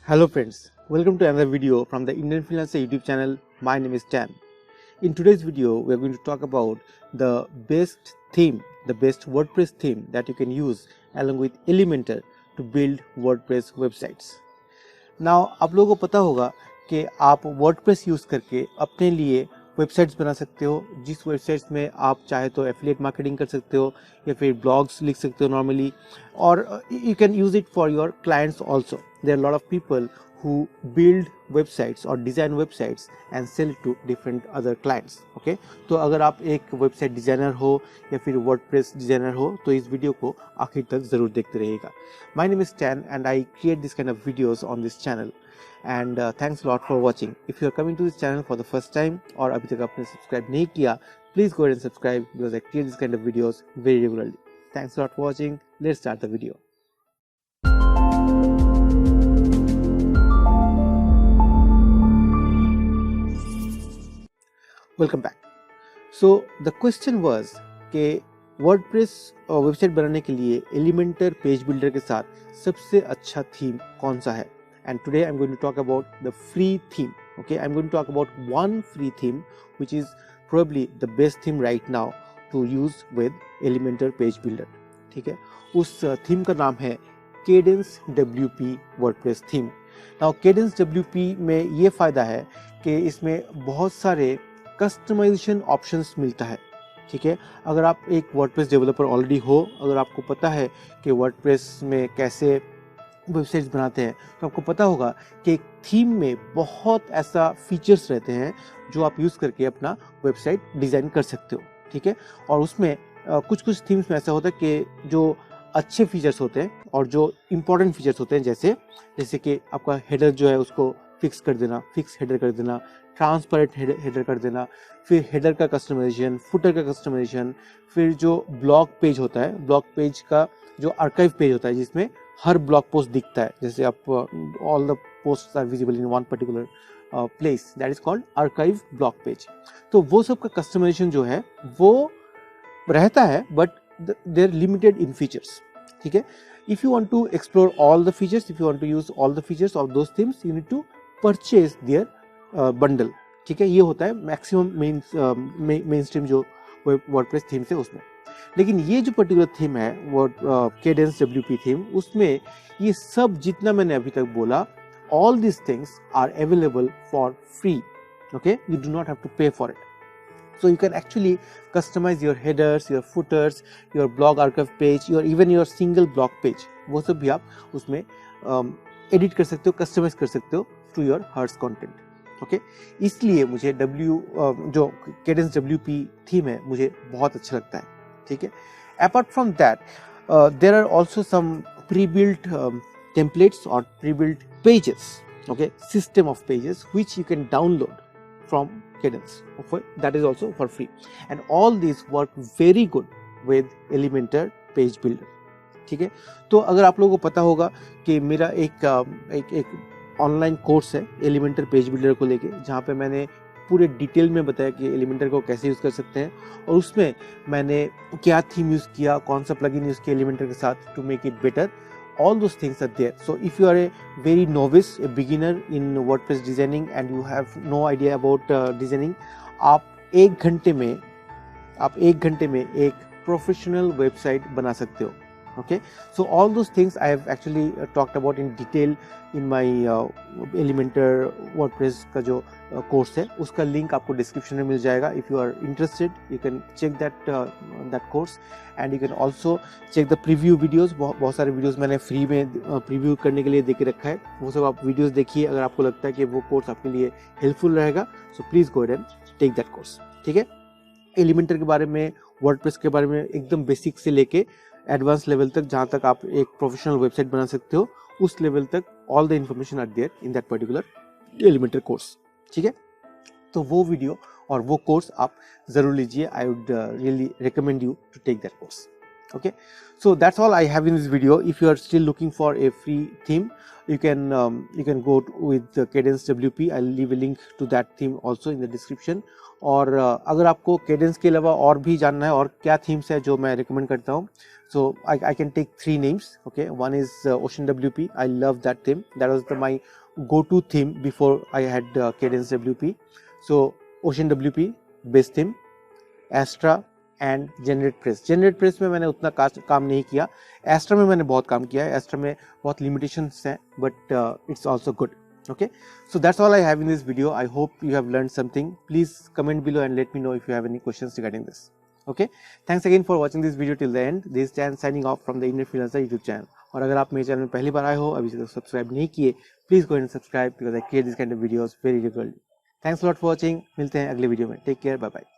Hello friends, welcome to another video from the Indian Freelancer YouTube channel. My name is Dan. In today's video, we are going to talk about the best theme, the best WordPress theme that you can use along with Elementor to build WordPress websites. Now, आप लोगों को पता होगा कि आप WordPress use करके अपने लिए वेबसाइट्स बना सकते हो, जिस वेबसाइट्स में आप चाहे तो एफिलिएट मार्केटिंग कर सकते हो या फिर ब्लॉग्स लिख सकते हो नॉर्मली, और you can use it for your clients also. There are a lot of people who build websites or design websites and sell it to different other clients. Okay, तो अगर आप एक वेबसाइट डिज़ाइनर हो या फिर WordPress designer हो तो इस वीडियो को आखिर तक ज़रूर देखते रहिएगा. My name is Stan and I create this kind of videos on this channel. And thanks a lot for watching. If you are coming to this channel for the first time और अभी तक आपने subscribe नहीं किया, please go ahead and subscribe because I create this kind of videos very regularly. Thanks a lot for watching. Let's start the video. Welcome back. So the question was कि WordPress website बनाने के लिए Elementor page builder के साथ सबसे अच्छा theme कौन सा है. And today I am going to talk about the free theme. Okay, I am going to talk about one free theme which is probably the best theme right now to use with Elementor page builder. ठीक है, उस theme का नाम है Kadence WP WordPress theme. Now Kadence WP में ये फ़ायदा है कि इसमें बहुत सारे कस्टमाइजेशन ऑप्शंस मिलता है. ठीक है, अगर आप एक वर्डप्रेस डेवलपर ऑलरेडी हो, अगर आपको पता है कि वर्डप्रेस में कैसे वेबसाइट्स बनाते हैं, तो आपको पता होगा कि एक थीम में बहुत ऐसा फीचर्स रहते हैं जो आप यूज़ करके अपना वेबसाइट डिज़ाइन कर सकते हो. ठीक है, और उसमें कुछ थीम्स में ऐसा होता है कि जो अच्छे फीचर्स होते हैं और जो इम्पोर्टेंट फीचर्स होते हैं, जैसे कि आपका हेडर जो है उसको फिक्स कर देना, फिक्स हेडर कर देना, ट्रांसपेरेंट हेडर कर देना, फिर हेडर का कस्टमाइजेशन, फुटर का कस्टमाइजेशन, फिर जो ब्लॉग पेज होता है, ब्लॉग पेज का जो आर्काइव पेज होता है जिसमें हर ब्लॉग पोस्ट दिखता है, जैसे आप all the posts are visible in one particular place, that is called archive blog page. तो वो सब का कस्टमाइजेशन जो है वो रहता है, but they are limited in features. ठीक है, if you want to explore all the features, if you want to use all the features of those themes, you need to purchase their bundle. ठीक है, ये होता है maximum mainstream जो WordPress themes है उसमें. लेकिन ये जो पर्टिकुलर थीम है केडेंस WP थीम, उसमें ये सब जितना मैंने अभी तक बोला, all this things are available for free. Okay, you do not have to pay for it. So you can actually customize your headers, your footers, your blog archive page, even your single blog page. वो सब भी आप उसमें edit कर सकते हो, customise कर सकते हो to your heart's content. Okay, इसलिए मुझे जो केडेंस WP थीम है मुझे बहुत अच्छा लगता है. ठीक है, apart from that there are also some pre-built templates और pre-built pages. Okay, system of pages which you can download from Cadence. That is also for free, and all these work very good with Elementor page builder. ठीक है, तो अगर आप लोगों को पता होगा कि मेरा एक ऑनलाइन कोर्स है एलिमेंटर पेज बिल्डर को लेके, जहाँ पे मैंने पूरे डिटेल में बताया कि एलिमेंटर को कैसे यूज़ कर सकते हैं, और उसमें मैंने क्या थीम यूज़ किया, कौन सा प्लगइन यूज़ किया एलिमेंटर के साथ to make it better. All those things are there. So if you are a very novice, a beginner in WordPress designing and you have no idea about designing, आप एक घंटे में एक professional website बना सकते हो. Okay, so all those things I have actually talked about in detail in my Elementor WordPress का जो कोर्स है, उसका लिंक आपको डिस्क्रिप्शन में मिल जाएगा. If you are interested, you can check that course and you can also check the preview videos. बहुत सारे videos मैंने फ्री में प्रीव्यू करने के लिए दे के रखा है, वो सब आप वीडियोस देखिए अगर आपको लगता है कि वो कोर्स आपके लिए हेल्पफुल रहेगा. So please go ahead and take that course. ठीक है, एलिमेंटर के बारे में, वर्डप्रेस के बारे में एकदम बेसिक से लेके एडवांस लेवल तक, जहाँ तक आप एक प्रोफेशनल वेबसाइट बना सकते हो, उस लेवल तक all the information are there in that particular Elementor course. ठीक है, तो वो वीडियो और वो कोर्स आप ज़रूर लीजिए. I would really recommend you to take that course. Okay, so that's all I have in this video. If you are still looking for a free theme, you can go with the Cadence WP. I'll leave a link to that theme also in the description. और अगर आपको Cadence के अलावा और भी जानना है और क्या themes है जो मैं recommend करता हूँ, so I can take 3 names. Okay, one is Ocean WP. I love that theme. That was my go-to theme before I had Cadence WP. So Ocean WP best theme, Astra and generate press में मैंने उतना काम नहीं किया. Extra में मैंने बहुत काम किया है. एस्ट्रा में बहुत लिमिटेशंस हैं, but it's also good. Okay, so that's all I have in this video. I hope you have learned something. Please comment below and let me know if you have any questions regarding this. Okay, thanks again for watching this video till the end. This is Chan signing off from the Indian Freelancer YouTube channel. और अगर आप मेरे channel में पहली बार आए हो, अभी तक सब्सक्राइब नहीं किए, please go and subscribe because I create this kind of videos very regularly. Thanks a lot for watching. मिलते हैं अगले वीडियो में. Take care. Bye bye.